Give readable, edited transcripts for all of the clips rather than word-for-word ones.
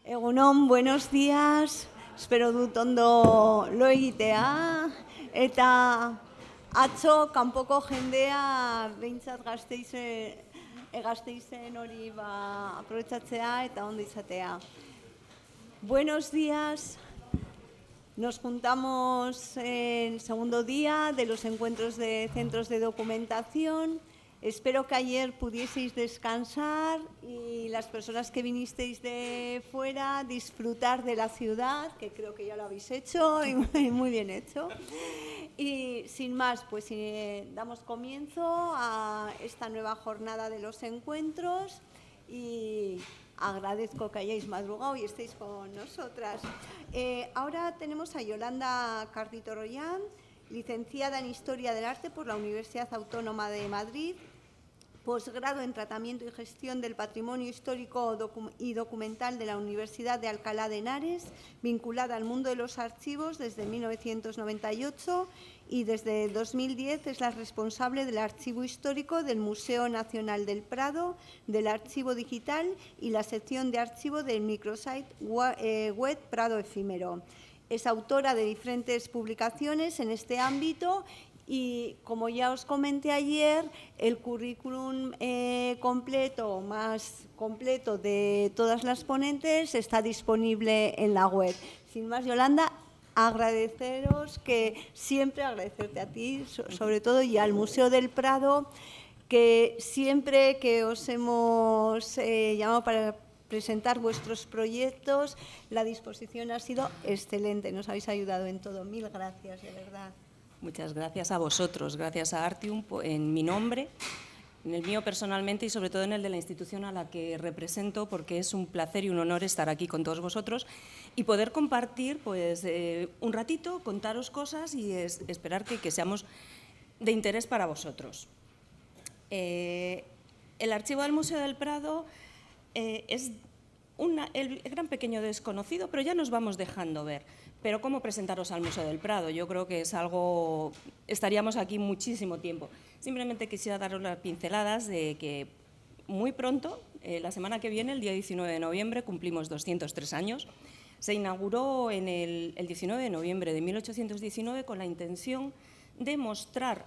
Egunon, buenos días. Espero dut ondo lo egitea. Eta atzo kanpoko jendea behintzat Gasteizen hori aprobetxatzea eta ondo izatea. Buenos días. Nos juntamos en el segundo día de los encuentros de centros de documentación. Espero que ayer pudieseis descansar y las personas que vinisteis de fuera disfrutar de la ciudad, que creo que ya lo habéis hecho y muy bien hecho. Y sin más, pues damos comienzo a esta nueva jornada de los encuentros y agradezco que hayáis madrugado y estéis con nosotras. Ahora tenemos a Yolanda Cardito Royán, licenciada en Historia del Arte por la Universidad Autónoma de Madrid, posgrado en Tratamiento y Gestión del Patrimonio Histórico y Documental de la Universidad de Alcalá de Henares, vinculada al mundo de los archivos desde 1998 y desde 2010 es la responsable del Archivo Histórico del Museo Nacional del Prado, del Archivo Digital y la sección de archivo del microsite web Prado Efímero. Es autora de diferentes publicaciones en este ámbito y, como ya os comenté ayer, el currículum más completo de todas las ponentes está disponible en la web. Sin más, Yolanda, agradecerte a ti, sobre todo, y al Museo del Prado, que siempre que os hemos llamado para presentar vuestros proyectos, la disposición ha sido excelente. Nos habéis ayudado en todo. Mil gracias, de verdad. Muchas gracias a vosotros, gracias a Artium en mi nombre, en el mío personalmente y sobre todo en el de la institución a la que represento, porque es un placer y un honor estar aquí con todos vosotros y poder compartir pues, un ratito, contaros cosas y esperar que seamos de interés para vosotros. El archivo del Museo del Prado es el gran pequeño desconocido, pero ya nos vamos dejando ver. Pero ¿cómo presentaros al Museo del Prado? Yo creo que es algo… estaríamos aquí muchísimo tiempo. Simplemente quisiera daros las pinceladas de que muy pronto, la semana que viene, el día 19 de noviembre, cumplimos 203 años. Se inauguró en el 19 de noviembre de 1819 con la intención de mostrar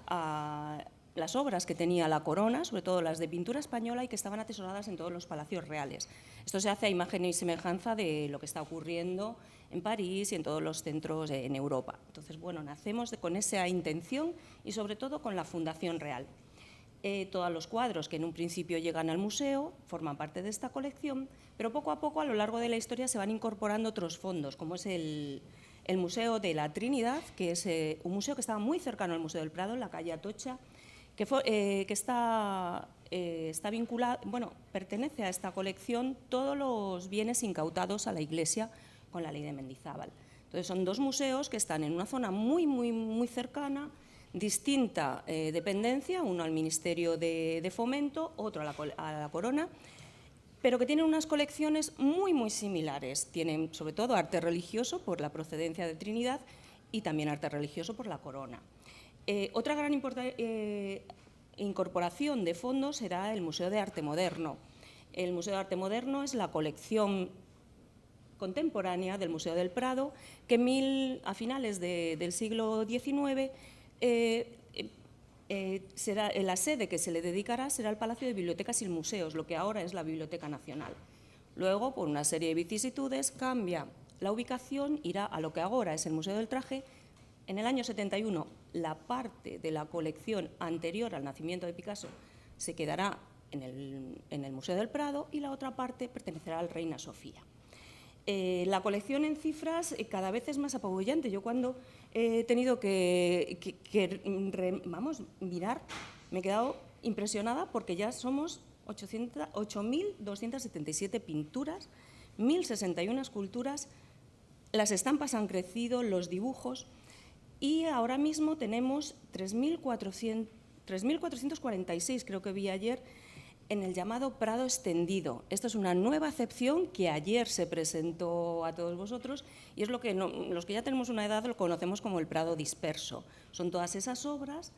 las obras que tenía la corona, sobre todo las de pintura española, y que estaban atesoradas en todos los palacios reales. Esto se hace a imagen y semejanza de lo que está ocurriendo en París y en todos los centros en Europa. Entonces, bueno, nacemos con esa intención y sobre todo con la Fundación Real. Todos los cuadros que en un principio llegan al museo forman parte de esta colección, pero poco a poco a lo largo de la historia se van incorporando otros fondos, como es el Museo de la Trinidad, que es un museo que estaba muy cercano al Museo del Prado, en la calle Atocha, que está vinculado, bueno, pertenece a esta colección todos los bienes incautados a la Iglesia con la ley de Mendizábal. Entonces, son dos museos que están en una zona muy, muy, muy cercana, distinta dependencia, uno al Ministerio de Fomento, otro a la Corona, pero que tienen unas colecciones muy, muy similares. Tienen, sobre todo, arte religioso por la procedencia de Trinidad y también arte religioso por la Corona. Otra gran incorporación de fondos será el Museo de Arte Moderno. El Museo de Arte Moderno es la colección contemporánea del Museo del Prado, que a finales del siglo XIX la sede que se le dedicará será el Palacio de Bibliotecas y Museos, lo que ahora es la Biblioteca Nacional. Luego, por una serie de vicisitudes, cambia la ubicación, irá a lo que ahora es el Museo del Traje. En el año 71, la parte de la colección anterior al nacimiento de Picasso se quedará en el Museo del Prado y la otra parte pertenecerá al Reina Sofía. La colección en cifras cada vez es más apabullante. Yo cuando he tenido mirar, me he quedado impresionada porque ya somos 8.277 pinturas, 1.061 esculturas, las estampas han crecido, los dibujos, y ahora mismo tenemos 3.446, creo que vi ayer, en el llamado Prado extendido. Esta es una nueva acepción que ayer se presentó a todos vosotros y es lo que los que ya tenemos una edad lo conocemos como el Prado disperso. Son todas esas obras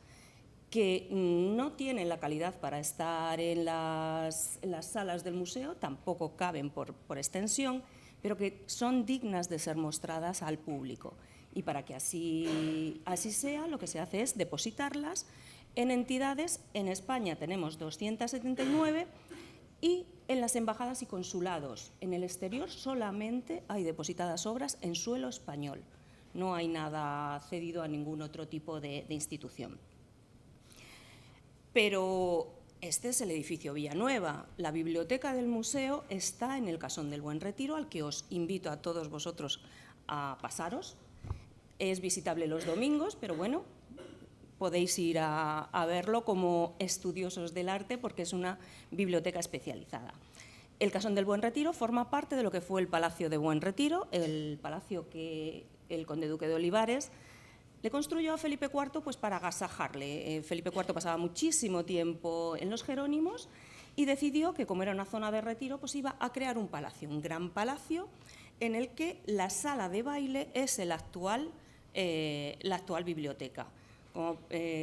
que no tienen la calidad para estar en las salas del museo, tampoco caben por extensión, pero que son dignas de ser mostradas al público. Y para que así sea, lo que se hace es depositarlas en entidades. En España tenemos 279 y en las embajadas y consulados en el exterior solamente hay depositadas obras en suelo español. No hay nada cedido a ningún otro tipo de institución. Pero este es el edificio Villanueva. La biblioteca del museo está en el Casón del Buen Retiro, al que os invito a todos vosotros a pasaros. Es visitable los domingos, pero bueno, podéis ir a verlo como estudiosos del arte porque es una biblioteca especializada. El Casón del Buen Retiro forma parte de lo que fue el Palacio de Buen Retiro, el palacio que el conde duque de Olivares le construyó a Felipe IV pues, para agasajarle. Felipe IV pasaba muchísimo tiempo en los Jerónimos y decidió que, como era una zona de retiro, pues iba a crear un palacio, un gran palacio, en el que la sala de baile es la actual biblioteca. Como,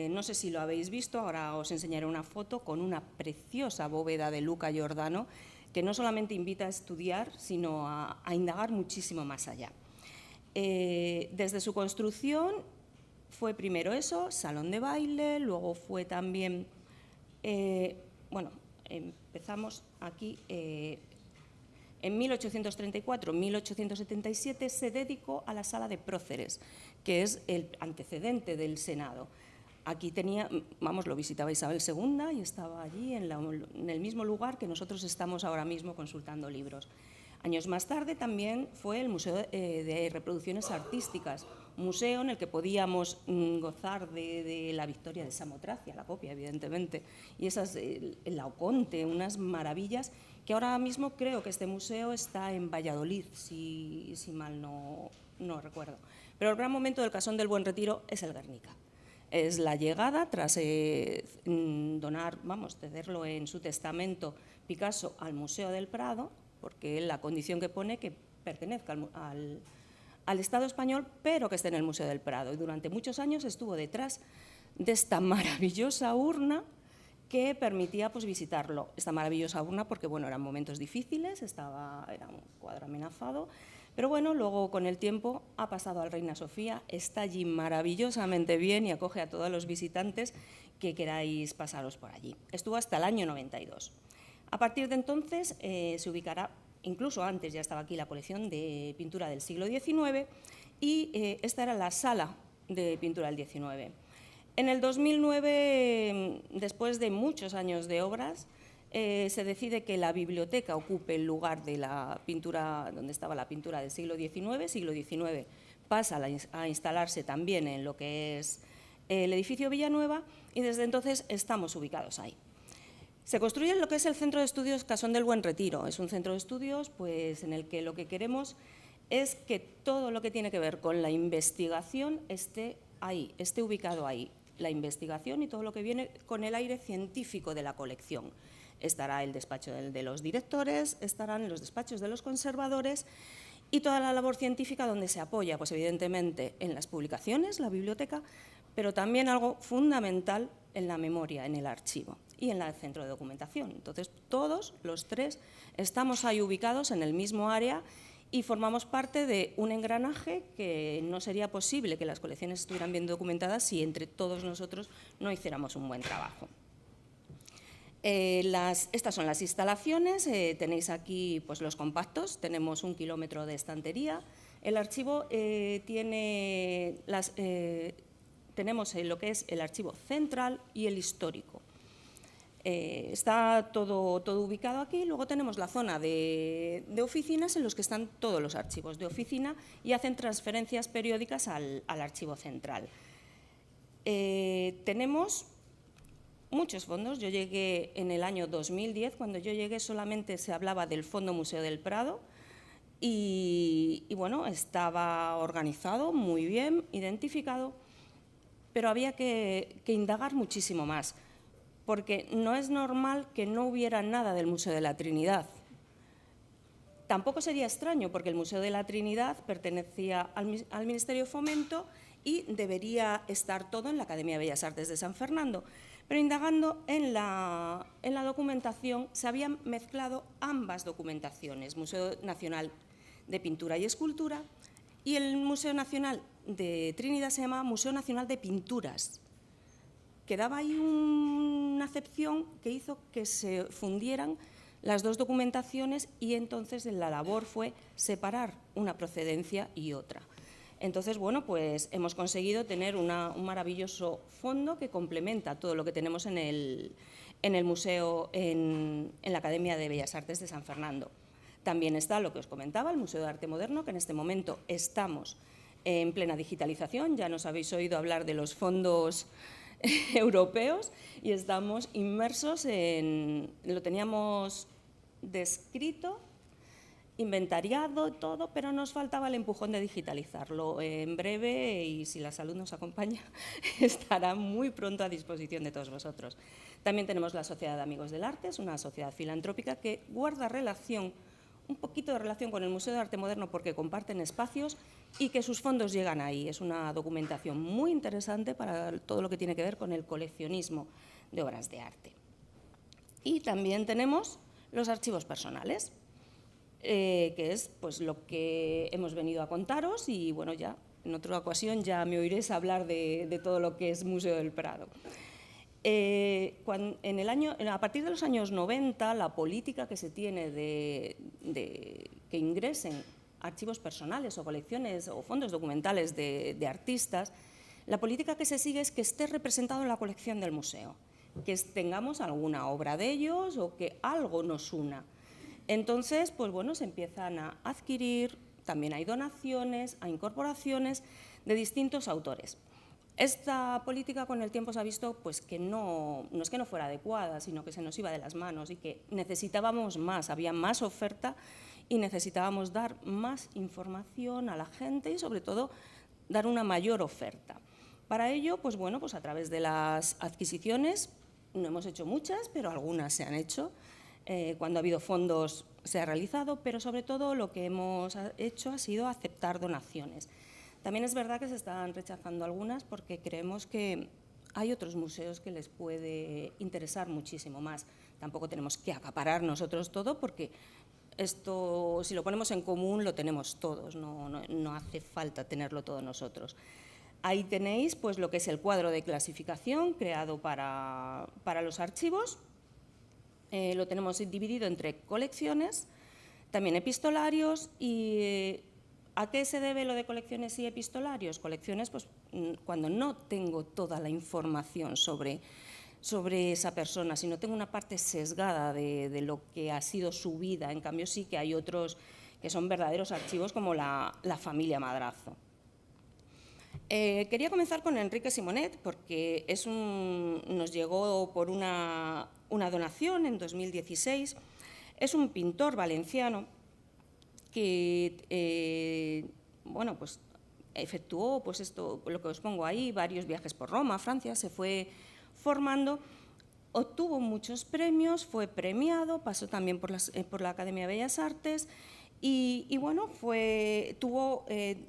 no sé si lo habéis visto, ahora os enseñaré una foto con una preciosa bóveda de Luca Giordano que no solamente invita a estudiar, sino a indagar muchísimo más allá. Desde su construcción fue primero eso, salón de baile, luego fue también, bueno, empezamos aquí, en 1834-1877 se dedicó a la sala de próceres, que es el antecedente del Senado. Aquí tenía, vamos, lo visitaba Isabel II y estaba allí en el mismo lugar que nosotros estamos ahora mismo consultando libros. Años más tarde también fue el Museo de Reproducciones Artísticas, museo en el que podíamos gozar de la victoria de Samotracia, la copia, evidentemente, y esas, el Laoconte, unas maravillas que ahora mismo creo que este museo está en Valladolid, si mal no recuerdo. Pero el gran momento del Casón del Buen Retiro es el Guernica. Es la llegada, tras donar, vamos, cederlo en su testamento Picasso al Museo del Prado, porque la condición que pone que pertenezca al Estado español, pero que esté en el Museo del Prado. Y durante muchos años estuvo detrás de esta maravillosa urna que permitía pues, visitarlo. Esta maravillosa urna porque, bueno, eran momentos difíciles, era un cuadro amenazado, pero bueno, luego con el tiempo ha pasado al Reina Sofía, está allí maravillosamente bien y acoge a todos los visitantes que queráis pasaros por allí. Estuvo hasta el año 92. A partir de entonces se ubicará, incluso antes ya estaba aquí la colección de pintura del siglo XIX y esta era la sala de pintura del XIX. En el 2009, después de muchos años de obras, se decide que la biblioteca ocupe el lugar de la pintura, donde estaba la pintura del siglo XIX. Siglo XIX pasa a instalarse también en lo que es el edificio Villanueva y desde entonces estamos ubicados ahí. Se construye en lo que es el Centro de Estudios Casón del Buen Retiro. Es un centro de estudios pues, en el que lo que queremos es que todo lo que tiene que ver con la investigación esté ahí, esté ubicado ahí. La investigación y todo lo que viene con el aire científico de la colección. Estará el despacho de los directores, estarán los despachos de los conservadores y toda la labor científica donde se apoya, pues evidentemente, en las publicaciones, la biblioteca, pero también algo fundamental en la memoria, en el archivo y en el centro de documentación. Entonces, todos los tres estamos ahí ubicados en el mismo área y formamos parte de un engranaje que no sería posible que las colecciones estuvieran bien documentadas si entre todos nosotros no hiciéramos un buen trabajo. Estas son las instalaciones, tenéis aquí pues, los compactos, tenemos 1 kilómetro de estantería. El archivo tenemos lo que es el archivo central y el histórico. Está todo ubicado aquí. Luego tenemos la zona de oficinas en los que están todos los archivos de oficina y hacen transferencias periódicas al archivo central. Tenemos muchos fondos. Yo llegué en el año 2010. Cuando yo llegué solamente se hablaba del Fondo Museo del Prado y bueno, estaba organizado, muy bien, identificado, pero había que indagar muchísimo más, porque no es normal que no hubiera nada del Museo de la Trinidad. Tampoco sería extraño, porque el Museo de la Trinidad pertenecía al Ministerio de Fomento y debería estar todo en la Academia de Bellas Artes de San Fernando. Pero indagando en la documentación, se habían mezclado ambas documentaciones, Museo Nacional de Pintura y Escultura, y el Museo Nacional de Trinidad se llama Museo Nacional de Pinturas. Quedaba ahí una acepción que hizo que se fundieran las dos documentaciones y entonces la labor fue separar una procedencia y otra. Entonces, bueno, pues hemos conseguido tener un maravilloso fondo que complementa todo lo que tenemos en el museo, en la Academia de Bellas Artes de San Fernando. También está lo que os comentaba, el Museo de Arte Moderno, que en este momento estamos en plena digitalización. Ya nos habéis oído hablar de los fondos europeos y estamos inmersos lo teníamos descrito, inventariado, todo, pero nos faltaba el empujón de digitalizarlo. En breve, y si la salud nos acompaña, estará muy pronto a disposición de todos vosotros. También tenemos la Sociedad de Amigos del Arte, es una sociedad filantrópica que guarda un poquito de relación con el Museo de Arte Moderno porque comparten espacios y que sus fondos llegan ahí. Es una documentación muy interesante para todo lo que tiene que ver con el coleccionismo de obras de arte. Y también tenemos los archivos personales, que es pues, lo que hemos venido a contaros y bueno, ya en otra ocasión ya me oiréis hablar de todo lo que es Museo del Prado. A partir de los años 90, la política que se tiene de que ingresen archivos personales o colecciones o fondos documentales de artistas, la política que se sigue es que esté representado en la colección del museo, que tengamos alguna obra de ellos o que algo nos una. Entonces, pues bueno, se empiezan a adquirir, también hay donaciones, hay incorporaciones de distintos autores. Esta política con el tiempo se ha visto pues, que no es que no fuera adecuada, sino que se nos iba de las manos y que necesitábamos más, había más oferta y necesitábamos dar más información a la gente y, sobre todo, dar una mayor oferta. Para ello, pues bueno, pues a través de las adquisiciones, no hemos hecho muchas, pero algunas se han hecho. Cuando ha habido fondos se ha realizado, pero sobre todo lo que hemos hecho ha sido aceptar donaciones. También es verdad que se están rechazando algunas porque creemos que hay otros museos que les puede interesar muchísimo más. Tampoco tenemos que acaparar nosotros todo porque esto, si lo ponemos en común, lo tenemos todos, no hace falta tenerlo todo nosotros. Ahí tenéis pues, lo que es el cuadro de clasificación creado para los archivos. Lo tenemos dividido entre colecciones, también epistolarios y ¿a qué se debe lo de colecciones y epistolarios? Colecciones, pues cuando no tengo toda la información sobre esa persona, sino tengo una parte sesgada de lo que ha sido su vida. En cambio, sí que hay otros que son verdaderos archivos como la familia Madrazo. Quería comenzar con Enrique Simonet porque nos llegó por una donación en 2016. Es un pintor valenciano que bueno, pues, efectuó pues lo que os pongo ahí, varios viajes por Roma, Francia, se fue formando, obtuvo muchos premios, fue premiado, pasó también por la Academia de Bellas Artes y bueno, tuvo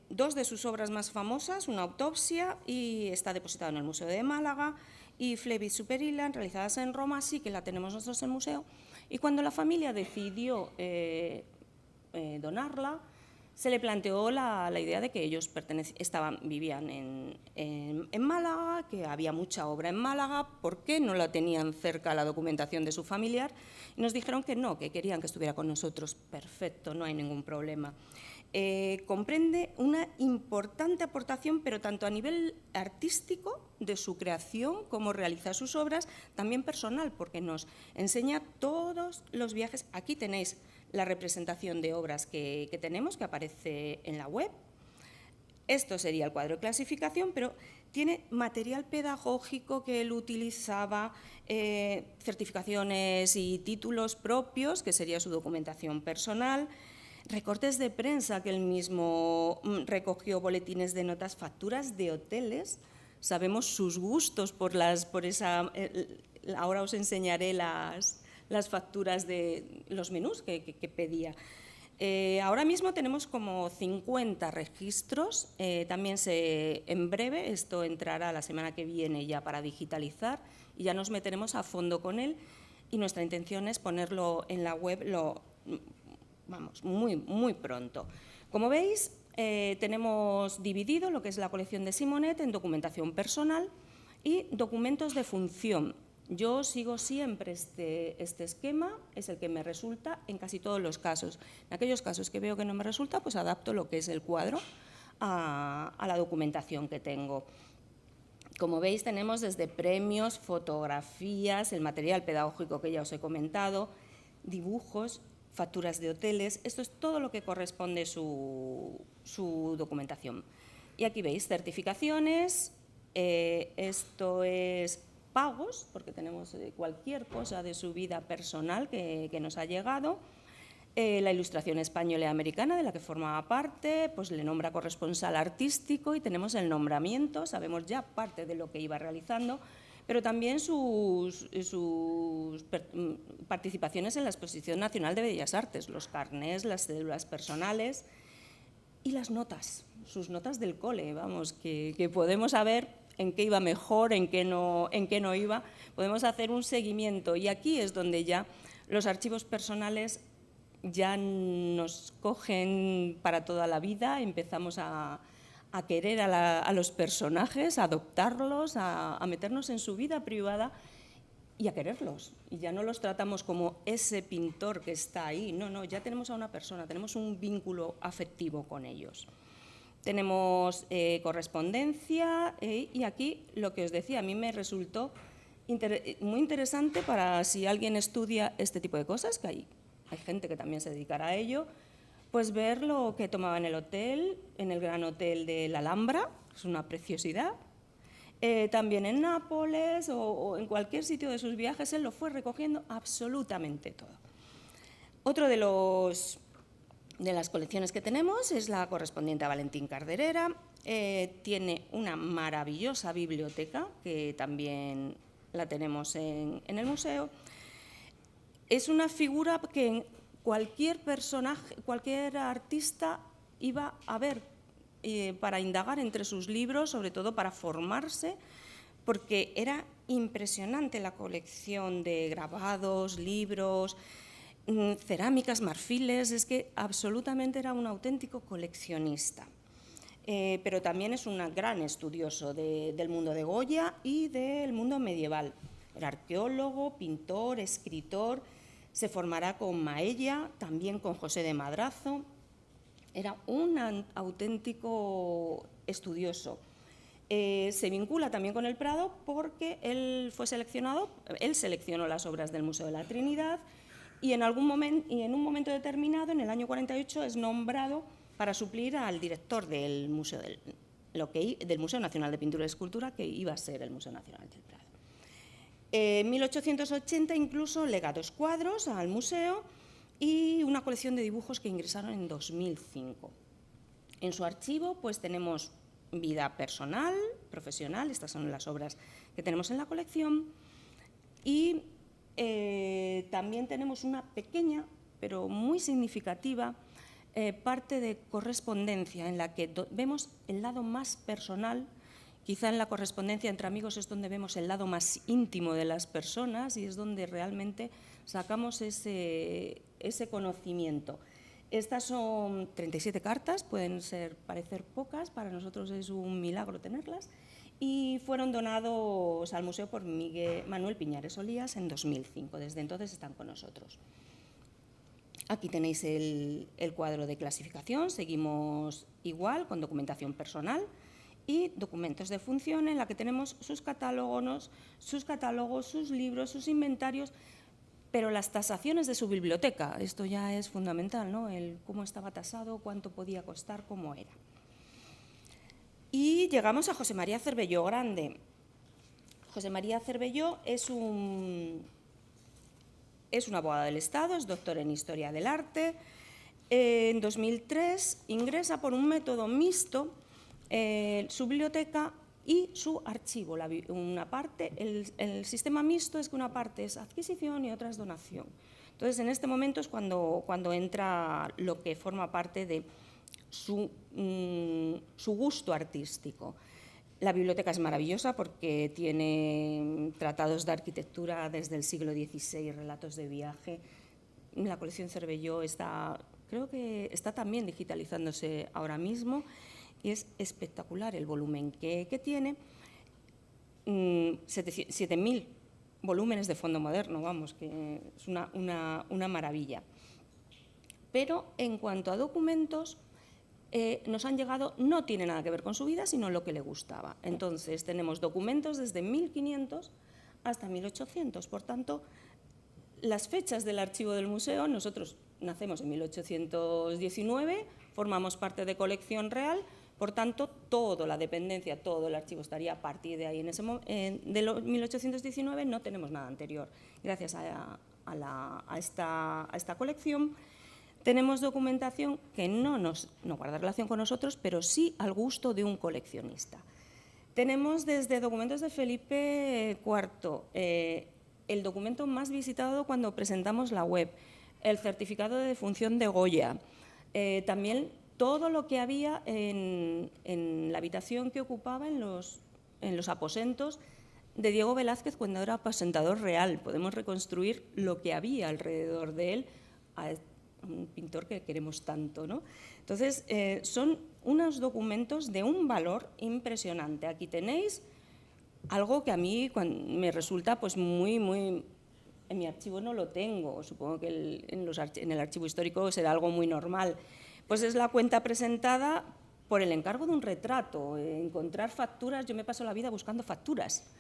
dos de sus obras más famosas, una autopsia, y está depositada en el Museo de Málaga, y Flevis Superillan, realizadas en Roma, sí que la tenemos nosotros en el museo, y cuando la familia decidió donarla, se le planteó la idea de que ellos vivían en Málaga, que había mucha obra en Málaga, ¿por qué no la tenían cerca la documentación de su familiar? Y nos dijeron que no, que querían que estuviera con nosotros. Perfecto, no hay ningún problema. Comprende una importante aportación, pero tanto a nivel artístico, de su creación, cómo realiza sus obras, también personal, porque nos enseña todos los viajes. Aquí tenéis la representación de obras que tenemos, que aparece en la web. Esto sería el cuadro de clasificación, pero tiene material pedagógico que él utilizaba, certificaciones y títulos propios, que sería su documentación personal, recortes de prensa que él mismo recogió, boletines de notas, facturas de hoteles. Sabemos sus gustos por esa... ahora os enseñaré las facturas de los menús que pedía. Ahora mismo tenemos como 50 registros, también en breve, esto entrará la semana que viene ya para digitalizar y ya nos meteremos a fondo con él, y nuestra intención es ponerlo en la web vamos, muy, muy pronto. Como veis, tenemos dividido lo que es la colección de Simonet en documentación personal y documentos de función. Yo sigo siempre este esquema, es el que me resulta en casi todos los casos. En aquellos casos que veo que no me resulta, pues adapto lo que es el cuadro a la documentación que tengo. Como veis, tenemos desde premios, fotografías, el material pedagógico que ya os he comentado, dibujos, facturas de hoteles. Esto es todo lo que corresponde su documentación. Y aquí veis certificaciones, esto es pagos, porque tenemos cualquier cosa de su vida personal que nos ha llegado. La Ilustración española y americana, de la que formaba parte, pues le nombra corresponsal artístico y tenemos el nombramiento, sabemos ya parte de lo que iba realizando, pero también sus participaciones en la Exposición Nacional de Bellas Artes, los carnés, las cédulas personales y las notas, sus notas del cole, vamos, que podemos saber en qué iba mejor, en qué no iba, podemos hacer un seguimiento y aquí es donde ya los archivos personales ya nos cogen para toda la vida, empezamos a querer a los personajes, a adoptarlos, a meternos en su vida privada y a quererlos. Y ya no los tratamos como ese pintor que está ahí, no, ya tenemos a una persona, tenemos un vínculo afectivo con ellos. Tenemos correspondencia y aquí lo que os decía, a mí me resultó muy interesante para si alguien estudia este tipo de cosas, que hay gente que también se dedicará a ello, pues ver lo que tomaba en el hotel, en el Gran Hotel de la Alhambra, es una preciosidad. También en Nápoles o en cualquier sitio de sus viajes, él lo fue recogiendo absolutamente todo. Otro de las colecciones que tenemos es la correspondiente a Valentín Carderera. Tiene una maravillosa biblioteca, que también la tenemos en el museo. Es una figura que cualquier personaje, cualquier artista iba a ver para indagar entre sus libros, sobre todo para formarse, porque era impresionante la colección de grabados, libros, cerámicas, marfiles, es que absolutamente era un auténtico coleccionista. Pero también es un gran estudioso del mundo de Goya y del mundo medieval. Era arqueólogo, pintor, escritor. Se formará con Maella, también con José de Madrazo. Era un auténtico estudioso. Se vincula también con el Prado porque él seleccionó las obras del Museo de la Trinidad y en un momento determinado, en el año 48, es nombrado para suplir al director del Museo Nacional de Pintura y Escultura, que iba a ser el Museo Nacional del Prado. En 1880 incluso lega 2 cuadros al museo y una colección de dibujos que ingresaron en 2005. En su archivo pues tenemos vida personal, profesional, estas son las obras que tenemos en la colección y también tenemos una pequeña pero muy significativa parte de correspondencia en la que vemos el lado más personal. Quizá en la correspondencia entre amigos es donde vemos el lado más íntimo de las personas y es donde realmente sacamos ese conocimiento. Estas son 37 cartas, pueden parecer pocas, para nosotros es un milagro tenerlas, y fueron donados al museo por Manuel Piñares Olías en 2005. Desde entonces están con nosotros. Aquí tenéis el cuadro de clasificación, seguimos igual con documentación personal y documentos de función en la que tenemos sus catálogos, sus libros, sus inventarios, pero las tasaciones de su biblioteca. Esto ya es fundamental, ¿no? El cómo estaba tasado, cuánto podía costar, cómo era. Y llegamos a José María Cervelló Grande. José María Cervelló es un abogado del Estado, es doctor en Historia del Arte. En 2003 ingresa por un método mixto su biblioteca y su archivo. Una parte, el sistema mixto es que una parte es adquisición y otra es donación. Entonces, en este momento es cuando entra lo que forma parte de su gusto artístico. La biblioteca es maravillosa porque tiene tratados de arquitectura desde el siglo XVI, relatos de viaje. La colección Cervelló está creo que está también digitalizándose ahora mismo y es espectacular el volumen que tiene. 7.000 volúmenes de fondo moderno, vamos, que es una maravilla. Pero en cuanto a documentos, nos han llegado, no tiene nada que ver con su vida, sino lo que le gustaba. Entonces, tenemos documentos desde 1500 hasta 1800. Por tanto, las fechas del archivo del museo, nosotros nacemos en 1819, formamos parte de colección real, por tanto, toda la dependencia, todo el archivo estaría a partir de ahí. De los 1819 no tenemos nada anterior. Gracias a esta colección tenemos documentación que no guarda relación con nosotros, pero sí al gusto de un coleccionista. Tenemos desde documentos de Felipe IV, el documento más visitado cuando presentamos la web, el certificado de defunción de Goya, también todo lo que había en la habitación que ocupaba en los aposentos de Diego Velázquez cuando era aposentador real. Podemos reconstruir lo que había alrededor de él, a un pintor que queremos tanto, ¿no? Entonces, son unos documentos de un valor impresionante. Aquí tenéis algo que a mí me resulta pues muy... En mi archivo no lo tengo, supongo que en el archivo histórico será algo muy normal. Pues es la cuenta presentada por el encargo de un retrato. Encontrar facturas, yo me paso la vida buscando facturas,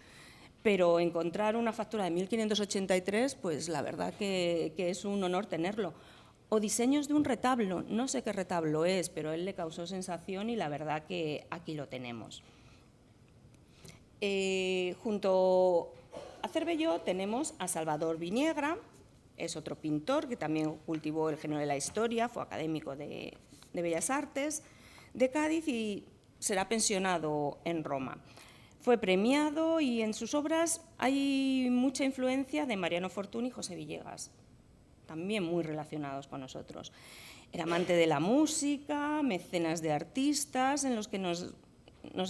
pero encontrar una factura de 1583, pues la verdad que es un honor tenerlo. O diseños de un retablo, no sé qué retablo es, pero a él le causó sensación y la verdad que aquí lo tenemos. Junto a Cervelló tenemos a Salvador Viniegra, es otro pintor que también cultivó el género de la historia, fue académico de Bellas Artes de Cádiz y será pensionado en Roma. Fue premiado y en sus obras hay mucha influencia de Mariano Fortuny y José Villegas, también muy relacionados con nosotros. Era amante de la música, mecenas de artistas, en los que nos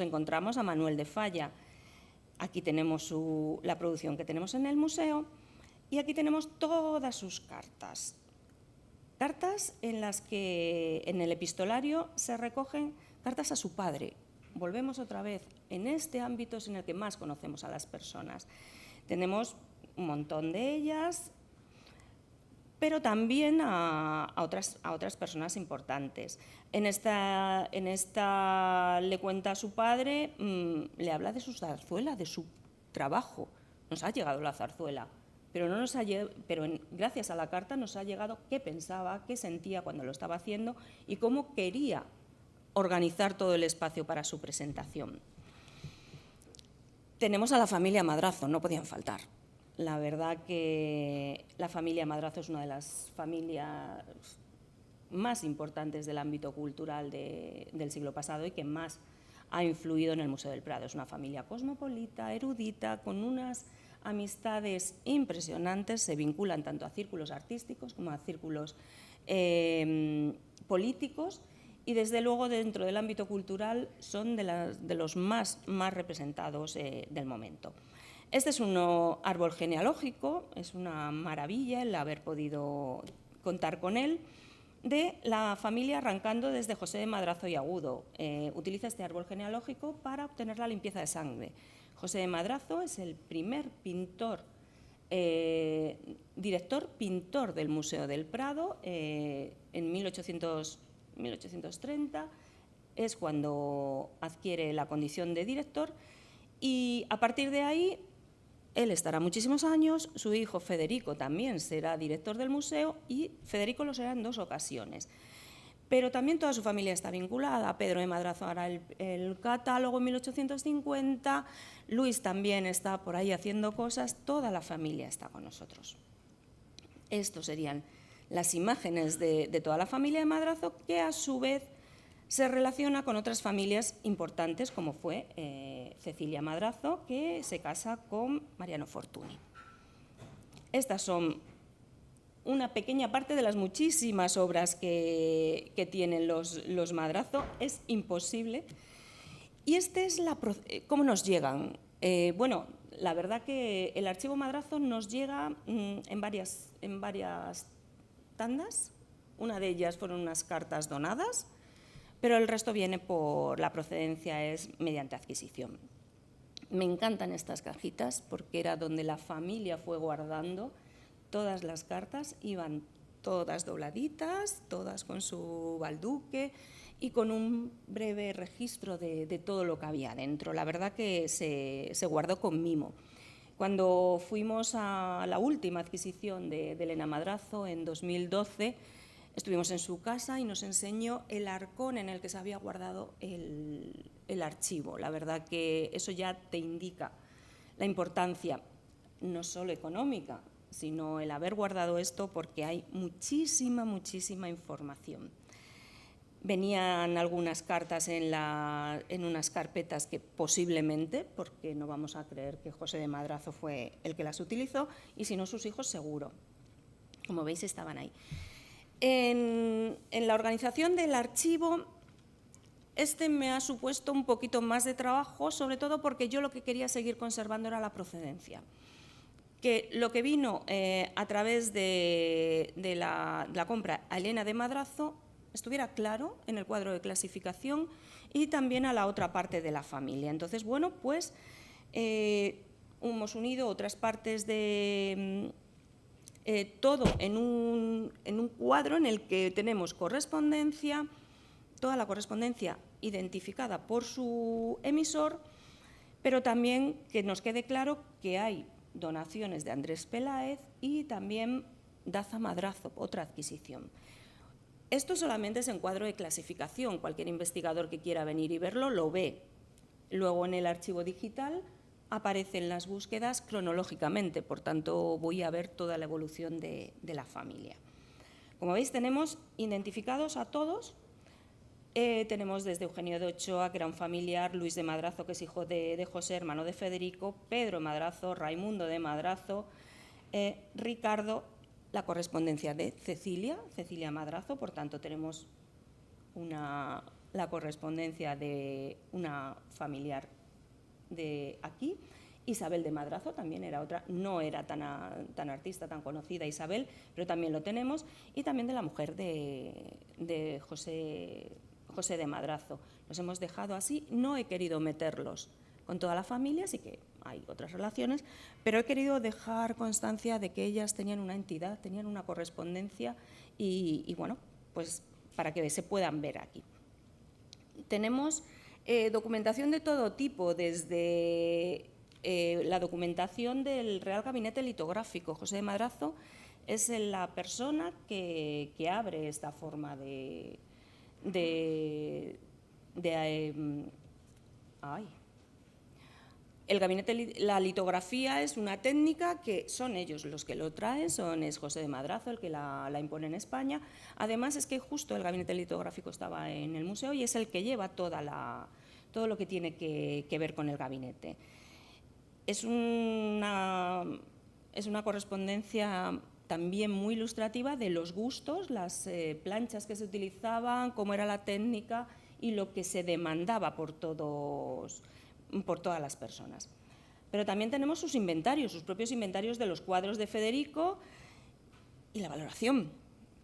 encontramos a Manuel de Falla. Aquí tenemos la producción que tenemos en el museo y aquí tenemos todas sus cartas. Cartas en las que en el epistolario se recogen cartas a su padre. Volvemos otra vez, en este ámbito es en el que más conocemos a las personas. Tenemos un montón de ellas, pero también a otras personas importantes. En esta le cuenta a su padre, le habla de su zarzuela, de su trabajo. Nos ha llegado la zarzuela, pero gracias a la carta nos ha llegado qué pensaba, qué sentía cuando lo estaba haciendo y cómo quería organizar todo el espacio para su presentación. Tenemos a la familia Madrazo, no podían faltar. La verdad que la familia Madrazo es una de las familias más importantes del ámbito cultural del siglo pasado y que más ha influido en el Museo del Prado. Es una familia cosmopolita, erudita, con unas amistades impresionantes, se vinculan tanto a círculos artísticos como a círculos políticos y desde luego dentro del ámbito cultural son de los más representados del momento. Este es un árbol genealógico, es una maravilla el haber podido contar con él, de la familia arrancando desde José de Madrazo y Agudo. Utiliza este árbol genealógico para obtener la limpieza de sangre. José de Madrazo es el primer pintor, director pintor del Museo del Prado en 1830, es cuando adquiere la condición de director y a partir de ahí él estará muchísimos años, su hijo Federico también será director del museo y Federico lo será en 2 ocasiones. Pero también toda su familia está vinculada. Pedro de Madrazo hará el catálogo en 1850, Luis también está por ahí haciendo cosas, toda la familia está con nosotros. Estos serían las imágenes de toda la familia de Madrazo, que a su vez se relaciona con otras familias importantes, como fue Cecilia Madrazo, que se casa con Mariano Fortuny. Estas son una pequeña parte de las muchísimas obras que tienen los Madrazo. Es imposible. Y ¿cómo nos llegan? Bueno, la verdad que el archivo Madrazo nos llega en varias tandas. Una de ellas fueron unas cartas donadas, pero el resto viene por la procedencia, es mediante adquisición. Me encantan estas cajitas porque era donde la familia fue guardando todas las cartas, iban todas dobladitas, todas con su balduque y con un breve registro de todo lo que había dentro. La verdad que se guardó con mimo. Cuando fuimos a la última adquisición de Elena Madrazo en 2012, estuvimos en su casa y nos enseñó el arcón en el que se había guardado el archivo. La verdad que eso ya te indica la importancia, no solo económica, sino el haber guardado esto, porque hay muchísima información. Venían algunas cartas en unas carpetas que posiblemente, porque no vamos a creer que José de Madrazo fue el que las utilizó, y si no sus hijos seguro. Como veis, estaban ahí. En la organización del archivo, me ha supuesto un poquito más de trabajo, sobre todo porque yo lo que quería seguir conservando era la procedencia. Que lo que vino a través de la compra a Elena de Madrazo estuviera claro en el cuadro de clasificación y también a la otra parte de la familia. Entonces, bueno, pues hemos unido otras partes de todo en un cuadro en el que tenemos correspondencia, toda la correspondencia identificada por su emisor, pero también que nos quede claro que hay donaciones de Andrés Peláez y también Daza Madrazo, otra adquisición. Esto solamente es en cuadro de clasificación, cualquier investigador que quiera venir y verlo lo ve. Luego en el archivo digital aparecen las búsquedas cronológicamente, por tanto voy a ver toda la evolución de la familia. Como veis, tenemos identificados a todos. Tenemos desde Eugenio de Ochoa, que era un familiar, Luis de Madrazo, que es hijo de José, hermano de Federico, Pedro Madrazo, Raimundo de Madrazo, Ricardo, la correspondencia de Cecilia Madrazo, por tanto tenemos la correspondencia de una familiar de aquí. Isabel de Madrazo también era otra, no era tan artista, tan conocida Isabel, pero también lo tenemos, y también de la mujer de José de Madrazo. Los hemos dejado así, no he querido meterlos con toda la familia, sí que hay otras relaciones, pero he querido dejar constancia de que ellas tenían una entidad, tenían una correspondencia y bueno, pues para que se puedan ver aquí. Tenemos documentación de todo tipo, desde la documentación del Real Gabinete Litográfico. José de Madrazo es la persona que abre esta forma el gabinete, la litografía es una técnica que son ellos los que lo traen, es José de Madrazo el que la impone en España. Además es que justo el gabinete litográfico estaba en el museo y es el que lleva todo lo que tiene que ver con el gabinete. Es una correspondencia también muy ilustrativa de los gustos, las planchas que se utilizaban, cómo era la técnica y lo que se demandaba por todas las personas. Pero también tenemos sus inventarios, sus propios inventarios de los cuadros de Federico y la valoración.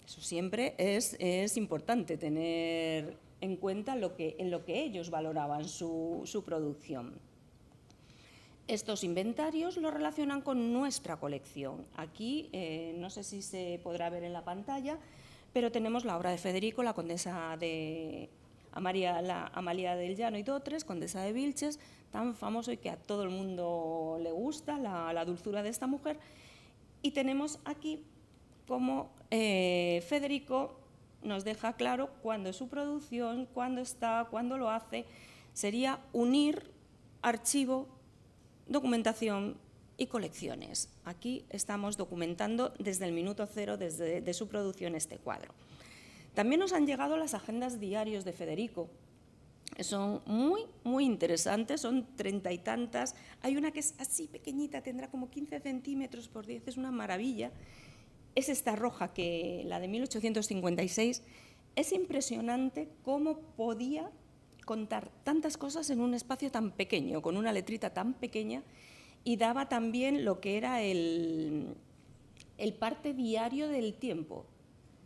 Eso siempre es importante, tener en cuenta en lo que ellos valoraban su producción. Estos inventarios los relacionan con nuestra colección. Aquí, no sé si se podrá ver en la pantalla, pero tenemos la obra de Federico, la condesa de Amalia del Llano y Dotres, condesa de Vilches, tan famoso y que a todo el mundo le gusta, la dulzura de esta mujer. Y tenemos aquí cómo Federico nos deja claro cuándo es su producción, cuándo lo hace. Sería unir archivo, documentación y colecciones. Aquí estamos documentando desde el minuto cero, desde su producción, este cuadro. También nos han llegado las agendas diarios de Federico. Son muy interesantes, son 30 y tantas. Hay una que es así pequeñita, tendrá como 15 centímetros por 10, es una maravilla. Es esta roja, la de 1856. Es impresionante cómo podía contar tantas cosas en un espacio tan pequeño, con una letrita tan pequeña, y daba también lo que era el parte diario del tiempo.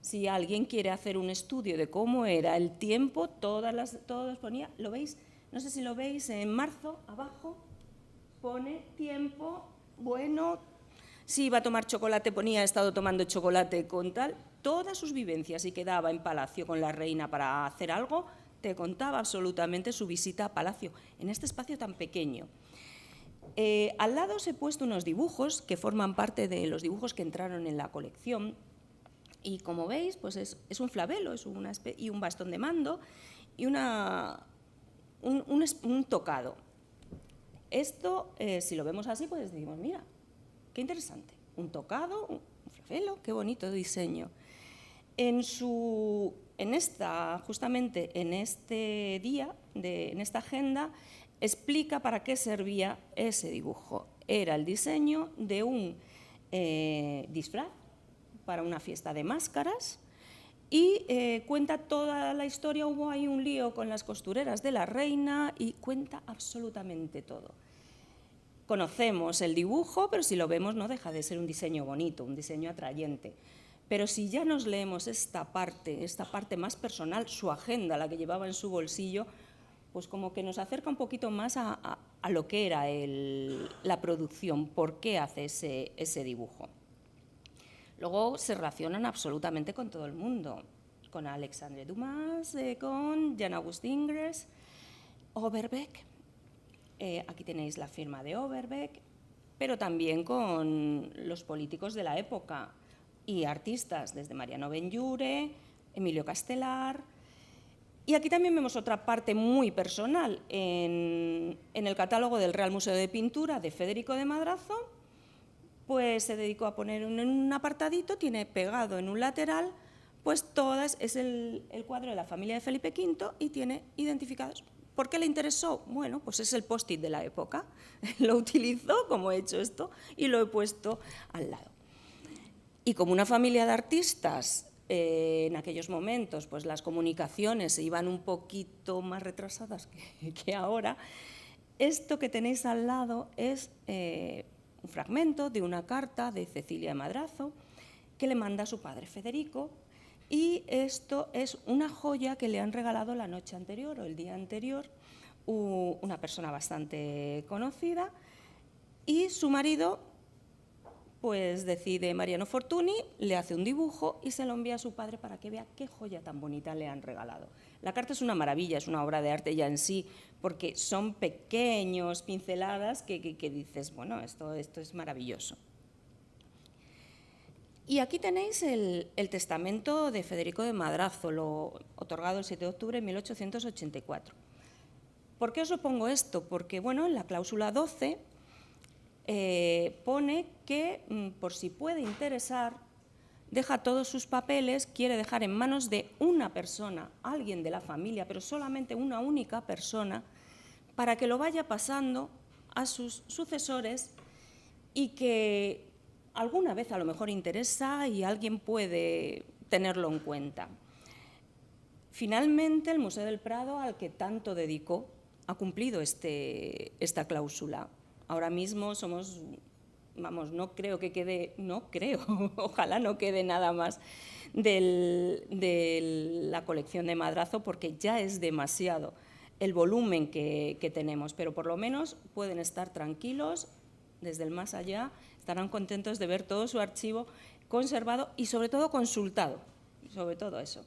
Si alguien quiere hacer un estudio de cómo era el tiempo, todos ponía, ¿lo veis? No sé si lo veis, en marzo, abajo, pone tiempo, bueno, si iba a tomar chocolate ponía, he estado tomando chocolate con tal, todas sus vivencias, y quedaba en Palacio con la reina para hacer algo, te contaba absolutamente su visita a Palacio, en este espacio tan pequeño. Al lado os he puesto unos dibujos que forman parte de los dibujos que entraron en la colección, y como veis, pues es un flabelo y un bastón de mando y un tocado. Esto, si lo vemos así, pues decimos, mira, qué interesante, un tocado, un flabelo, qué bonito diseño. Justamente en este día, en esta agenda, explica para qué servía ese dibujo. Era el diseño de un disfraz para una fiesta de máscaras y cuenta toda la historia. Hubo ahí un lío con las costureras de la reina y cuenta absolutamente todo. Conocemos el dibujo, pero si lo vemos no deja de ser un diseño bonito, un diseño atrayente. Pero si ya nos leemos esta parte más personal, su agenda, la que llevaba en su bolsillo, pues como que nos acerca un poquito más a lo que era la producción, por qué hace ese dibujo. Luego se relacionan absolutamente con todo el mundo, con Alexandre Dumas, con Jean-Auguste Ingres, Overbeck. Aquí tenéis la firma de Overbeck, pero también con los políticos de la época y artistas, desde Mariano Benlliure, Emilio Castelar. Y aquí también vemos otra parte muy personal en el catálogo del Real Museo de Pintura de Federico de Madrazo. Pues se dedicó a poner en un apartadito, tiene pegado en un lateral, pues es el cuadro de la familia de Felipe V y tiene identificados. ¿Por qué le interesó? Bueno, pues es el post-it de la época. Lo utilizó, como he hecho esto, y lo he puesto al lado. Y como una familia de artistas, en aquellos momentos, pues las comunicaciones se iban un poquito más retrasadas que ahora, esto que tenéis al lado es un fragmento de una carta de Cecilia de Madrazo que le manda a su padre Federico, y esto es una joya que le han regalado la noche anterior o el día anterior una persona bastante conocida, y su marido pues decide, Mariano Fortuny, le hace un dibujo y se lo envía a su padre para que vea qué joya tan bonita le han regalado. La carta es una maravilla, es una obra de arte ya en sí, porque son pequeños pinceladas que dices, bueno, esto es maravilloso. Y aquí tenéis el testamento de Federico de Madrazo, otorgado el 7 de octubre de 1884. ¿Por qué os lo pongo esto? Porque, bueno, en la cláusula 12 pone que, por si puede interesar, deja todos sus papeles, quiere dejar en manos de una persona, alguien de la familia, pero solamente una única persona, para que lo vaya pasando a sus sucesores y que alguna vez a lo mejor interesa y alguien puede tenerlo en cuenta. Finalmente, el Museo del Prado, al que tanto dedicó, ha cumplido esta cláusula. Ahora mismo somos, vamos, no creo, ojalá no quede nada más de la colección de Madrazo, porque ya es demasiado el volumen que tenemos, pero por lo menos pueden estar tranquilos, desde el más allá, estarán contentos de ver todo su archivo conservado y sobre todo consultado, sobre todo eso.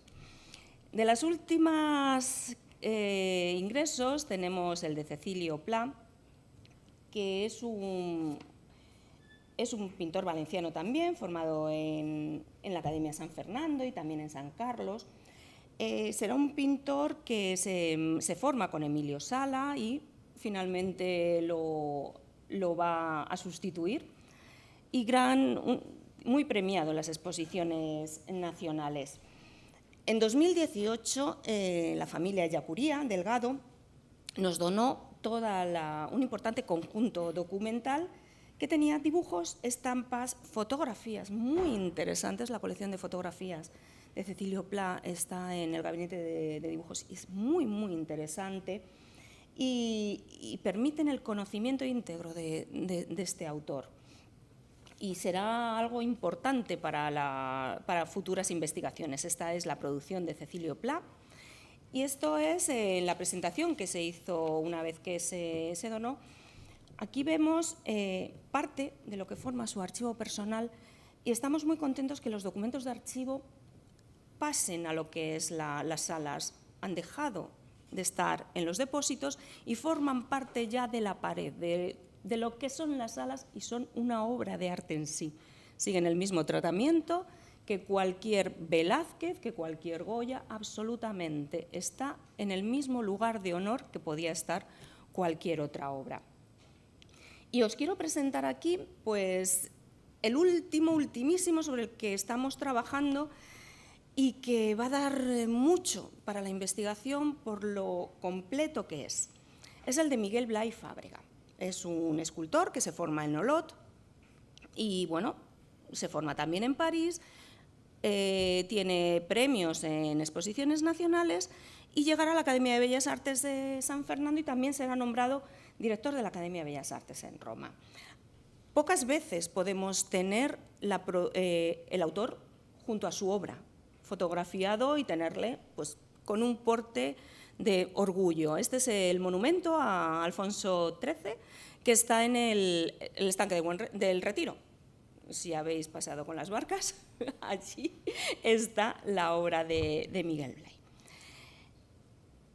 De las últimas ingresos tenemos el de Cecilio Pla, que es un pintor valenciano también, formado en la Academia San Fernando y también en San Carlos. Será un pintor que se forma con Emilio Sala y finalmente lo va a sustituir, y muy premiado en las exposiciones nacionales. En 2018, la familia Yacuría Delgado nos donó un importante conjunto documental que tenía dibujos, estampas, fotografías muy interesantes. La colección de fotografías de Cecilio Pla está en el gabinete de dibujos y es muy, muy interesante, y permiten el conocimiento íntegro de este autor. y será algo importante para futuras investigaciones. Esta es la producción de Cecilio Pla, y esto es la presentación que se hizo una vez que se donó. Aquí vemos parte de lo que forma su archivo personal, y estamos muy contentos que los documentos de archivo pasen a lo que es las salas. Han dejado de estar en los depósitos y forman parte ya de la pared, de lo que son las salas, y son una obra de arte en sí. Siguen el mismo tratamiento que cualquier Velázquez, que cualquier Goya, absolutamente. Está en el mismo lugar de honor que podía estar cualquier otra obra. Y os quiero presentar aquí, pues, el ultimísimo sobre el que estamos trabajando y que va a dar mucho para la investigación por lo completo que es. Es el de Miguel Blay Fábrega. Es un escultor que se forma en Olot y, bueno, se forma también en París, tiene premios en exposiciones nacionales y llegará a la Academia de Bellas Artes de San Fernando, y también será nombrado director de la Academia de Bellas Artes en Roma. Pocas veces podemos tener el autor junto a su obra, fotografiado, y tenerle, pues, con un porte de orgullo. Este es el monumento a Alfonso XIII, que está en el estanque del Retiro. Si habéis paseado con las barcas, allí está la obra de Miguel Blay.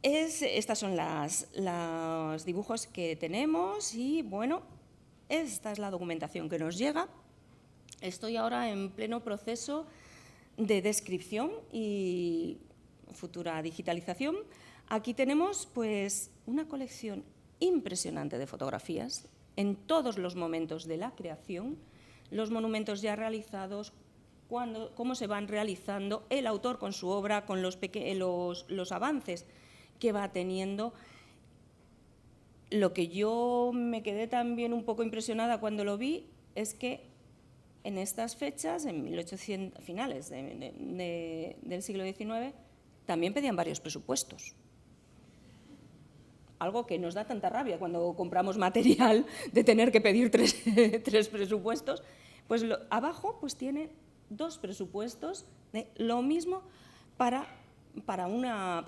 Estas son los dibujos que tenemos y, bueno, esta es la documentación que nos llega. Estoy ahora en pleno proceso de descripción y futura digitalización. Aquí tenemos, pues, una colección impresionante de fotografías en todos los momentos de la creación, los monumentos ya realizados, cómo se van realizando, el autor con su obra, con los avances que va teniendo. Lo que yo me quedé también un poco impresionada cuando lo vi es que en estas fechas, en 1800, finales del siglo XIX, también pedían varios presupuestos. Algo que nos da tanta rabia cuando compramos material de tener que pedir tres presupuestos. Pues abajo, pues, tiene 2 presupuestos de lo mismo para uno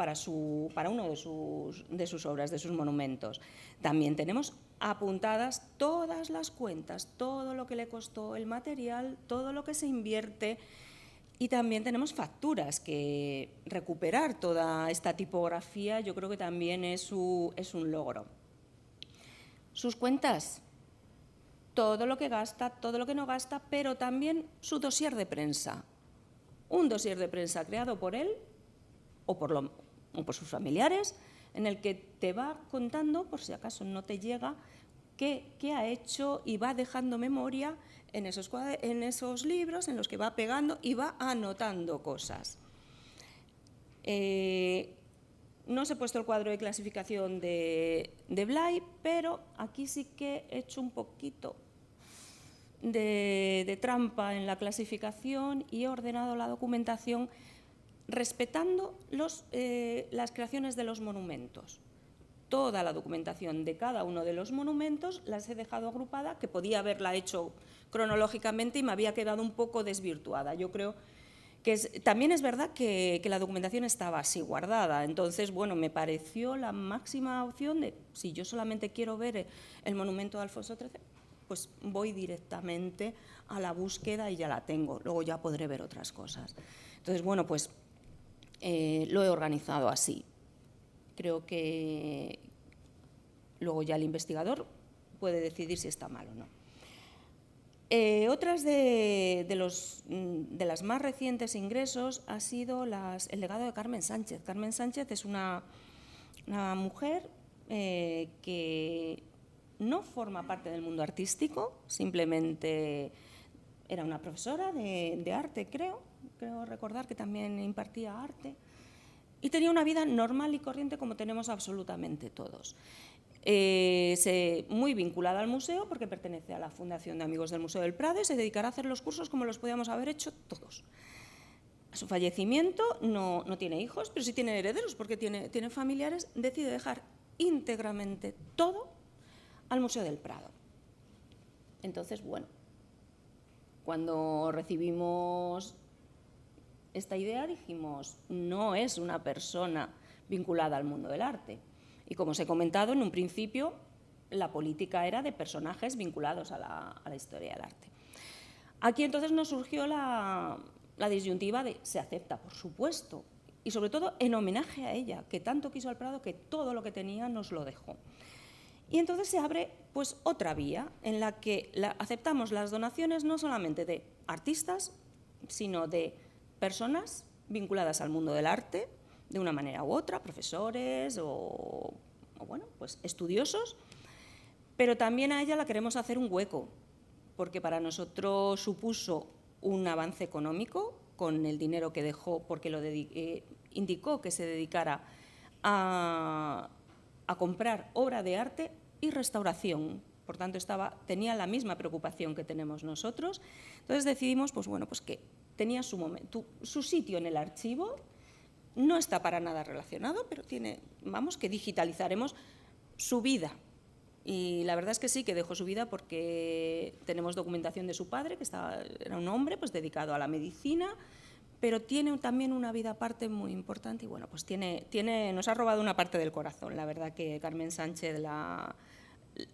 de sus obras, de sus monumentos. También tenemos apuntadas todas las cuentas, todo lo que le costó el material, todo lo que se invierte, y también tenemos facturas, que recuperar toda esta tipografía yo creo que también es un logro. Sus cuentas, todo lo que gasta, todo lo que no gasta, pero también su dossier de prensa. Un dossier de prensa creado por él o por sus familiares, en el que te va contando, por si acaso no te llega, qué ha hecho, y va dejando memoria en esos libros en los que va pegando y va anotando cosas. No os he puesto el cuadro de clasificación de Blay, pero aquí sí que he hecho un poquito de trampa en la clasificación y he ordenado la documentación respetando las creaciones de los monumentos. Toda la documentación de cada uno de los monumentos las he dejado agrupada, que podía haberla hecho cronológicamente y me había quedado un poco desvirtuada. Yo creo que también es verdad que la documentación estaba así guardada. Entonces, bueno, me pareció la máxima opción de, si yo solamente quiero ver el monumento de Alfonso XIII, pues voy directamente a la búsqueda y ya la tengo. Luego ya podré ver otras cosas. Entonces, bueno, pues lo he organizado así. Creo que luego ya el investigador puede decidir si está mal o no. Otras de las más recientes ingresos ha sido el legado de Carmen Sánchez. Carmen Sánchez es una mujer que no forma parte del mundo artístico, simplemente era una profesora de arte, creo recordar que también impartía arte, y tenía una vida normal y corriente como tenemos absolutamente todos. Muy vinculada al museo, porque pertenece a la Fundación de Amigos del Museo del Prado, y se dedicará a hacer los cursos como los podíamos haber hecho todos. A su fallecimiento no tiene hijos, pero sí tiene herederos, porque tiene familiares. Decide dejar íntegramente todo al Museo del Prado. Entonces, bueno, Cuando recibimos esta idea dijimos, no es una persona vinculada al mundo del arte. Y como os he comentado, en un principio la política era de personajes vinculados a la historia del arte. Aquí entonces nos surgió la disyuntiva de se acepta, por supuesto, y sobre todo en homenaje a ella, que tanto quiso al Prado que todo lo que tenía nos lo dejó. Y entonces se abre pues otra vía en la que aceptamos las donaciones no solamente de artistas, sino de personas vinculadas al mundo del arte, de una manera u otra, profesores o bueno, pues estudiosos, pero también a ella la queremos hacer un hueco, porque para nosotros supuso un avance económico con el dinero que dejó, porque indicó que se dedicara a comprar obra de arte y restauración. Por tanto, tenía la misma preocupación que tenemos nosotros. Entonces decidimos pues, bueno, pues que tenía su sitio en el archivo, no está para nada relacionado, pero que digitalizaremos su vida. Y la verdad es que sí, que dejó su vida porque tenemos documentación de su padre, que era un hombre pues, dedicado a la medicina, pero tiene también una vida aparte muy importante y bueno, pues nos ha robado una parte del corazón. La verdad que Carmen Sánchez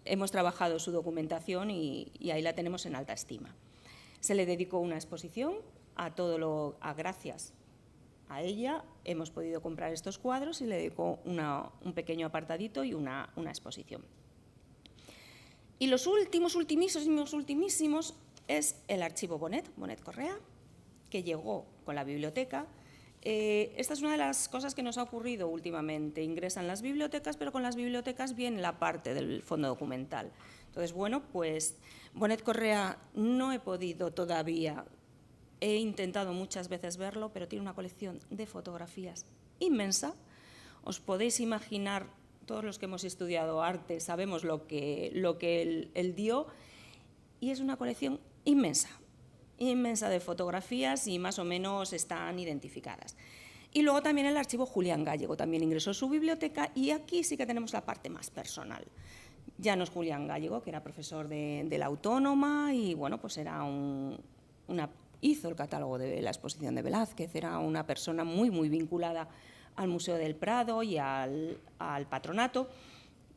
hemos trabajado su documentación y ahí la tenemos en alta estima. Se le dedicó una exposición, gracias a ella hemos podido comprar estos cuadros y le dedicó un pequeño apartadito y una exposición. Y los ultimísimos es el archivo Bonet Correa, que llegó con la biblioteca. Esta es una de las cosas que nos ha ocurrido últimamente. Ingresan las bibliotecas, pero con las bibliotecas viene la parte del fondo documental. Entonces, bueno, pues Bonet Correa no he podido todavía, he intentado muchas veces verlo, pero tiene una colección de fotografías inmensa. Os podéis imaginar, todos los que hemos estudiado arte sabemos lo que él dio, y es una colección inmensa de fotografías y más o menos están identificadas. Y luego también el archivo Julián Gallego también ingresó a su biblioteca y aquí sí que tenemos la parte más personal. Ya no es Julián Gallego, que era profesor de la Autónoma y bueno, pues era hizo el catálogo de la exposición de Velázquez, era una persona muy, muy vinculada al Museo del Prado y al patronato,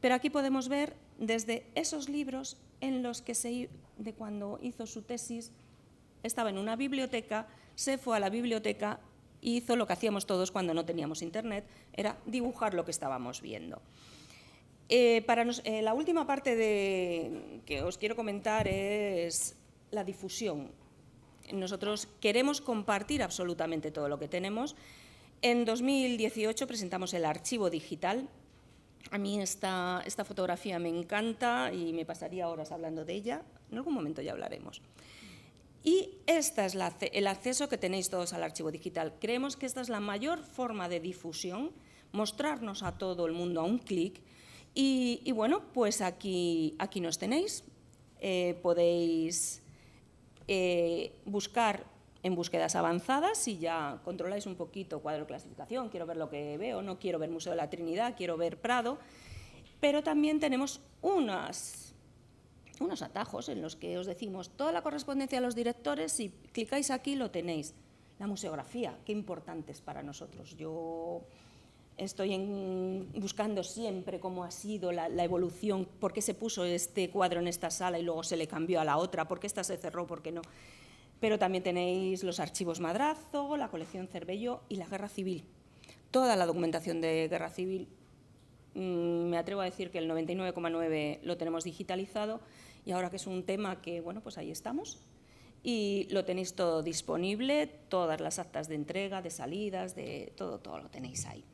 pero aquí podemos ver desde esos libros en los que de cuando hizo su tesis, estaba en una biblioteca, se fue a la biblioteca e hizo lo que hacíamos todos cuando no teníamos internet, era dibujar lo que estábamos viendo. La última parte que os quiero comentar es la difusión. Nosotros queremos compartir absolutamente todo lo que tenemos. En 2018 presentamos el archivo digital. A mí esta fotografía me encanta y me pasaría horas hablando de ella. En algún momento ya hablaremos. Y este es el acceso que tenéis todos al archivo digital. Creemos que esta es la mayor forma de difusión, mostrarnos a todo el mundo a un clic. Y bueno, pues aquí nos tenéis. Podéis buscar en búsquedas avanzadas si ya controláis un poquito cuadro de clasificación, quiero ver lo que veo, no quiero ver Museo de la Trinidad, quiero ver Prado, pero también tenemos unos atajos en los que os decimos toda la correspondencia a los directores, si clicáis aquí lo tenéis. La museografía, qué importante es para nosotros. Yo estoy buscando siempre cómo ha sido la evolución, por qué se puso este cuadro en esta sala y luego se le cambió a la otra, por qué esta se cerró, por qué no. Pero también tenéis los archivos Madrazo, la colección Cervelló y la Guerra Civil. Toda la documentación de Guerra Civil, me atrevo a decir que el 99,9% lo tenemos digitalizado y ahora que es un tema que, bueno, pues ahí estamos. Y lo tenéis todo disponible, todas las actas de entrega, de salidas, de todo lo tenéis ahí.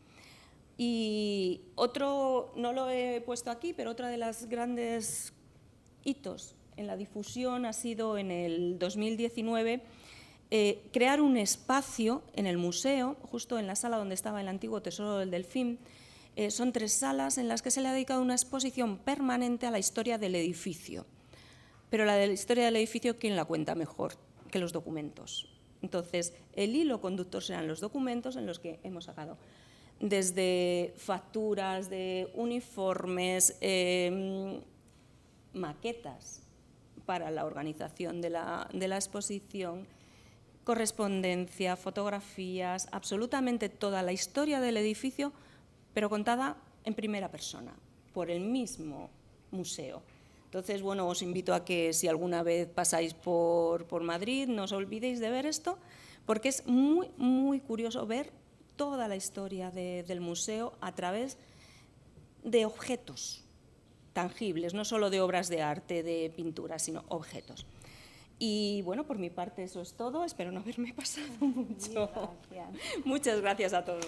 Y otro, no lo he puesto aquí, pero otra de las grandes hitos en la difusión ha sido en el 2019 crear un espacio en el museo, justo en la sala donde estaba el antiguo Tesoro del Delfín. Son 3 salas en las que se le ha dedicado una exposición permanente a la historia del edificio. Pero la de la historia del edificio, ¿quién la cuenta mejor que los documentos? Entonces, el hilo conductor serán los documentos en los que hemos sacado desde facturas de uniformes, maquetas, para la organización de la exposición, correspondencia, fotografías, absolutamente toda la historia del edificio, pero contada en primera persona, por el mismo museo. Entonces, bueno, os invito a que si alguna vez pasáis por Madrid, no os olvidéis de ver esto, porque es muy, muy curioso ver toda la historia del museo a través de objetos tangibles, no solo de obras de arte, de pintura, sino objetos. Y bueno, por mi parte eso es todo, espero no haberme pasado mucho. Gracias. Muchas gracias a todos.